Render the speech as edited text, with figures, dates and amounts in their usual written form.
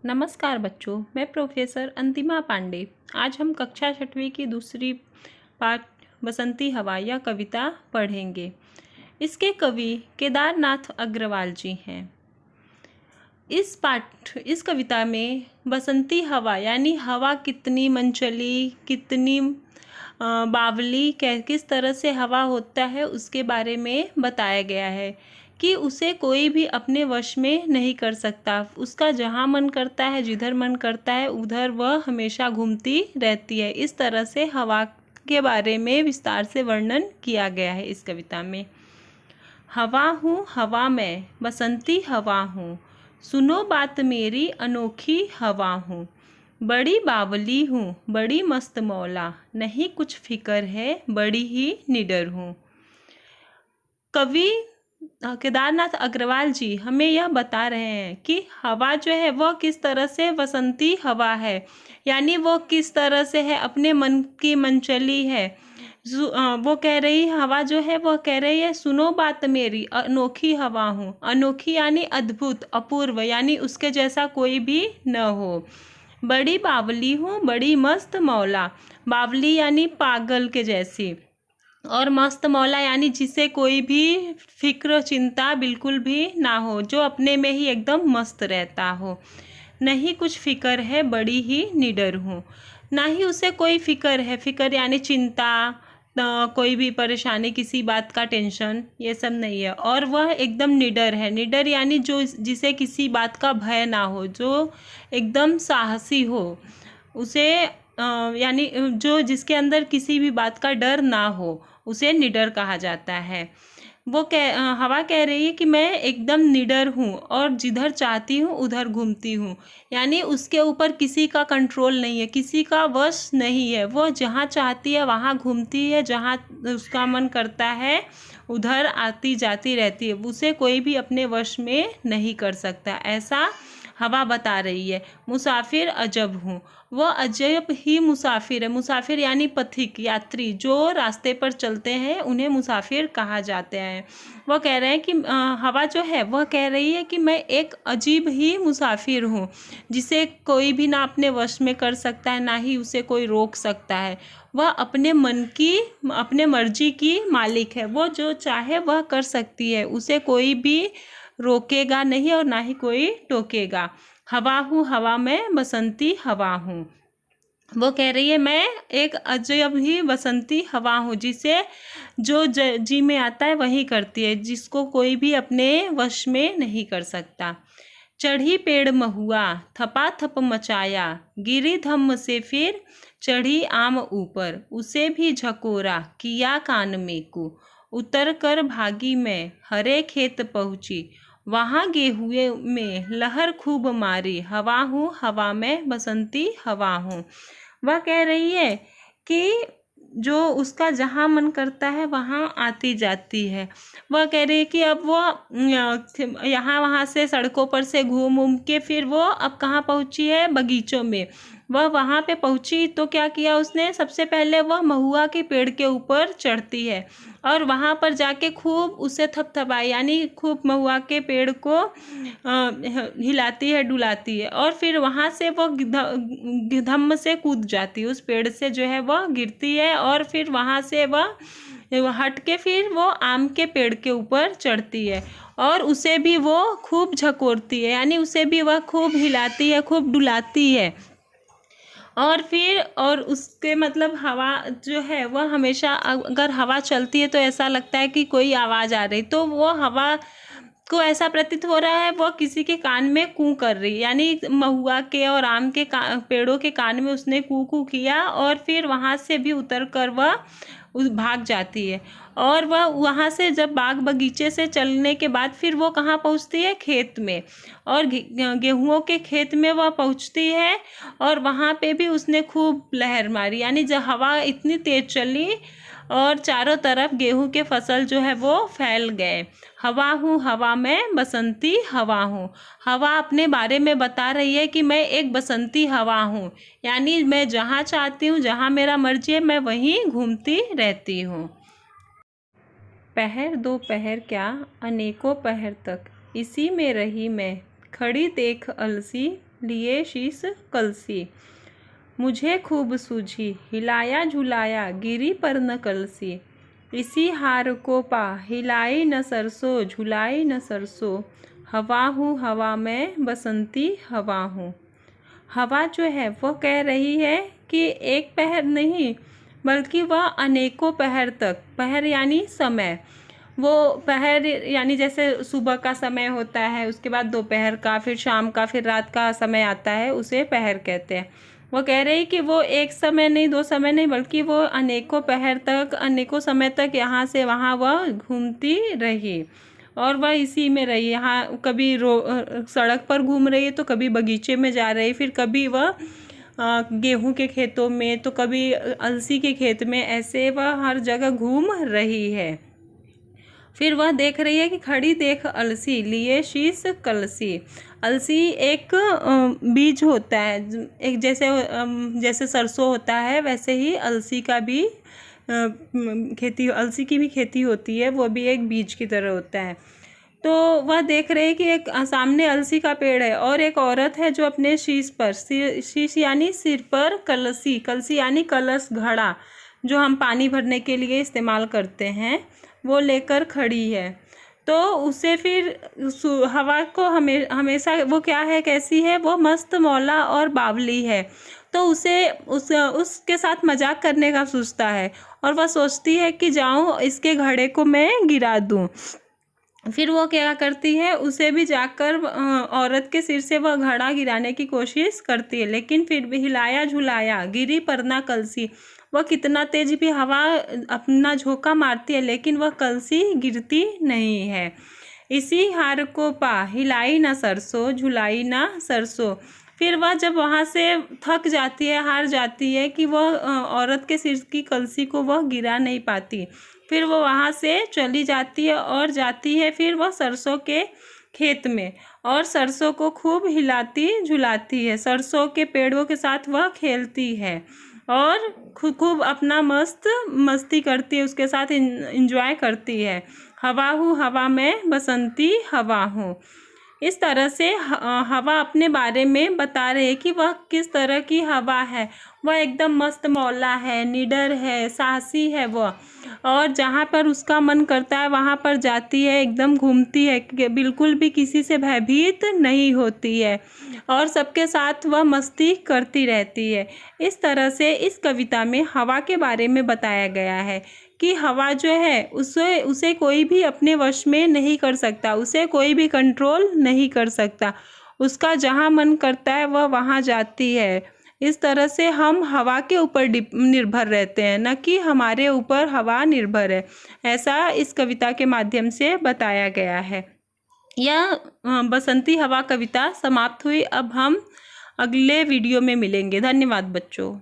नमस्कार बच्चों, मैं प्रोफेसर अंतिमा पांडे। आज हम कक्षा 6वीं की दूसरी पाठ बसंती हवा या कविता पढ़ेंगे। इसके कवि केदारनाथ अग्रवाल जी हैं। इस कविता में बसंती हवा यानी हवा कितनी मनचली, कितनी बावली, किस तरह से हवा होता है उसके बारे में बताया गया है कि उसे कोई भी अपने वश में नहीं कर सकता। उसका जहाँ मन करता है, जिधर मन करता है उधर वह हमेशा घूमती रहती है। इस तरह से हवा के बारे में विस्तार से वर्णन किया गया है इस कविता में। हवा हूँ हवा मैं, बसंती हवा हूँ, सुनो बात मेरी अनोखी हवा हूँ। बड़ी बावली हूँ, बड़ी मस्त मौला, नहीं कुछ फिक्र है, बड़ी ही निडर हूँ। कवि केदारनाथ अग्रवाल जी हमें यह बता रहे हैं कि हवा जो है वह किस तरह से बसंती हवा है, यानी वो किस तरह से है, अपने मन की मनचली है। वो कह रही हवा जो है वह कह रही है, सुनो बात मेरी अनोखी हवा हूँ। अनोखी यानी अद्भुत, अपूर्व, यानी उसके जैसा कोई भी न हो। बड़ी बावली हूँ, बड़ी मस्त मौला। बावली यानी पागल के जैसी, और मस्त मौला यानी जिसे कोई भी फिक्र चिंता बिल्कुल भी ना हो, जो अपने में ही एकदम मस्त रहता हो। नहीं कुछ फिक्र है, बड़ी ही निडर हूँ। ना ही उसे कोई फिक्र है, फिक्र यानी चिंता, कोई भी परेशानी, किसी बात का टेंशन, ये सब नहीं है। और वह एकदम निडर है। निडर यानी जिसे किसी बात का भय ना हो, जो एकदम साहसी हो, उसे यानी जिसके अंदर किसी भी बात का डर ना हो, उसे निडर कहा जाता है। हवा कह रही है कि मैं एकदम निडर हूँ और जिधर चाहती हूँ उधर घूमती हूँ, यानी उसके ऊपर किसी का कंट्रोल नहीं है, किसी का वश नहीं है। वो जहाँ चाहती है वहाँ घूमती है, जहाँ उसका मन करता है उधर आती जाती रहती है। उसे कोई भी अपने वश में नहीं कर सकता, ऐसा हवा बता रही है। मुसाफिर अजब हूँ, वह अजब ही मुसाफिर है। मुसाफिर यानी पथिक, यात्री, जो रास्ते पर चलते हैं उन्हें मुसाफिर कहा जाते हैं। वह कह रहे हैं कि हवा जो है वह कह रही है कि मैं एक अजीब ही मुसाफिर हूँ, जिसे कोई भी ना अपने वश में कर सकता है, ना ही उसे कोई रोक सकता है। वह अपने मन की, अपने मर्जी की मालिक है। वो जो चाहे वह कर सकती है, उसे कोई भी रोकेगा नहीं और ना ही कोई टोकेगा। हवा हूँ हवा मैं, बसंती हवा हूँ। वो कह रही है मैं एक अजब ही बसंती हवा हूँ, जिसे जो जी में आता है वही करती है, जिसको कोई भी अपने वश में नहीं कर सकता। चढ़ी पेड़ महुआ, थपा थप मचाया, गिरी धम्म से फिर चढ़ी आम ऊपर, उसे भी झकोरा किया कान में को। उतर कर भागी मैं हरे खेत पहुँची, वहाँ गेहुए में लहर खूब मारी। हवा हूँ हवा में, बसंती हवा हूँ। वह कह रही है कि जो उसका जहाँ मन करता है वहाँ आती जाती है। वह कह रही है कि अब वो यहाँ वहाँ से सड़कों पर से घूम उम के फिर वो अब कहाँ पहुँची है, बगीचों में। वह वहाँ पे पहुँची तो क्या किया उसने, सबसे पहले वह महुआ के पेड़ के ऊपर चढ़ती है और वहाँ पर जाके खूब उसे थपथपाई, यानी खूब महुआ के पेड़ को हिलाती है, डुलाती है, और फिर वहाँ से वो धम्म से कूद जाती है, उस पेड़ से जो है वह गिरती है, और फिर वहाँ से वह हट के फिर वो आम के पेड़ के ऊपर चढ़ती है और उसे भी वो खूब झकोरती है, यानी उसे भी वह खूब हिलाती है, खूब डुलाती है। और उसके मतलब हवा जो है वह हमेशा, अगर हवा चलती है तो ऐसा लगता है कि कोई आवाज़ आ रही, तो वो हवा को ऐसा प्रतीत हो रहा है वो किसी के कान में कू कर रही, यानी महुआ के और आम के पेड़ों के कान में उसने कू कू किया, और फिर वहाँ से भी उतर कर वह भाग जाती है। और वह वहाँ से जब बाग बगीचे से चलने के बाद फिर वो कहाँ पहुँचती है, खेत में, और गेहूँओं के खेत में वह पहुँचती है, और वहाँ पे भी उसने खूब लहर मारी, यानी जब हवा इतनी तेज चली और चारों तरफ गेहूं के फसल जो है वो फैल गए। हवा हूँ हवा मैं, बसंती हवा हूँ। हवा अपने बारे में बता रही है कि मैं एक बसंती हवा हूँ, यानी मैं जहाँ चाहती हूँ, जहाँ मेरा मर्जी है, मैं वहीं घूमती रहती हूँ। पहर दो पहर क्या, अनेकों पहर तक इसी में रही मैं, खड़ी देख अलसी लिए शीश कलसी। मुझे खूब सूझी, हिलाया झुलाया, गिरी पर न कलसी। इसी हार को पा, हिलाई न सरसों, झुलाई न सरसों। हवा हूँ हवा में, बसंती हवा हूँ। हवा जो है वो कह रही है कि एक पहर नहीं बल्कि वह अनेकों पहर तक, पहर यानी समय, वो पहर यानी जैसे सुबह का समय होता है, उसके बाद दोपहर का, फिर शाम का, फिर रात का समय आता है, उसे पहर कहते हैं। वो कह रही कि वो एक समय नहीं, दो समय नहीं, बल्कि वो अनेकों पहर तक, अनेकों समय तक यहाँ से वहाँ वह घूमती रही और वह इसी में रही। यहाँ कभी सड़क पर घूम रही है, तो कभी बगीचे में जा रही, फिर कभी वह गेहूं के खेतों में, तो कभी अलसी के खेत में, ऐसे वह हर जगह घूम रही है। फिर वह देख रही है कि खड़ी देख अलसी, लिए शीश कलसी। अलसी एक बीज होता है, एक जैसे सरसों होता है, वैसे ही अलसी का भी खेती, अलसी की भी खेती होती है, वो भी एक बीज की तरह होता है। तो वह देख रहे हैं कि एक सामने अलसी का पेड़ है और एक औरत है जो अपने शीश पर, शीश यानी सिर पर, कलसी, कलसी यानी कलश, घड़ा जो हम पानी भरने के लिए इस्तेमाल करते हैं, वो लेकर खड़ी है। तो उसे फिर हवा को हमेशा वो क्या है, कैसी है, वो मस्त मौला और बावली है। तो उसे उसके साथ मजाक करने का सोचता है और वह सोचती है कि जाऊं इसके घड़े को मैं गिरा दूं। फिर वो क्या करती है, उसे भी जाकर औरत के सिर से वह घड़ा गिराने की कोशिश करती है, लेकिन फिर भी हिलाया झुलाया, गिरी पर ना कलसी। वह कितना तेज भी हवा अपना झोंका मारती है, लेकिन वह कलसी गिरती नहीं है। इसी हार को पा, हिलाई ना सरसों, झुलाई ना सरसों। फिर वह जब वहाँ से थक जाती है, हार जाती है कि वह औरत के सिर की कलसी को वह गिरा नहीं पाती, फिर वो वहाँ से चली जाती है और जाती है फिर वह सरसों के खेत में और सरसों को खूब हिलाती झुलाती है। सरसों के पेड़ों के साथ वह खेलती है और खूब अपना मस्ती करती है, उसके साथ इंजॉय करती है। हवा हूँ हवा में, बसंती हवा हूँ। इस तरह से हवा अपने बारे में बता रहे कि वह किस तरह की हवा है। वह एकदम मस्त मौला है, निडर है, साहसी है वह, और जहाँ पर उसका मन करता है वहाँ पर जाती है, एकदम घूमती है, बिल्कुल भी किसी से भयभीत नहीं होती है और सबके साथ वह मस्ती करती रहती है। इस तरह से इस कविता में हवा के बारे में बताया गया है कि हवा जो है उसे कोई भी अपने वश में नहीं कर सकता, उसे कोई भी कंट्रोल नहीं कर सकता, उसका जहाँ मन करता है वह वहाँ जाती है। इस तरह से हम हवा के ऊपर निर्भर रहते हैं, न कि हमारे ऊपर हवा निर्भर है। ऐसा इस कविता के माध्यम से बताया गया है। यह बसंती हवा कविता समाप्त हुई। अब हम अगले वीडियो में मिलेंगे। धन्यवाद बच्चों।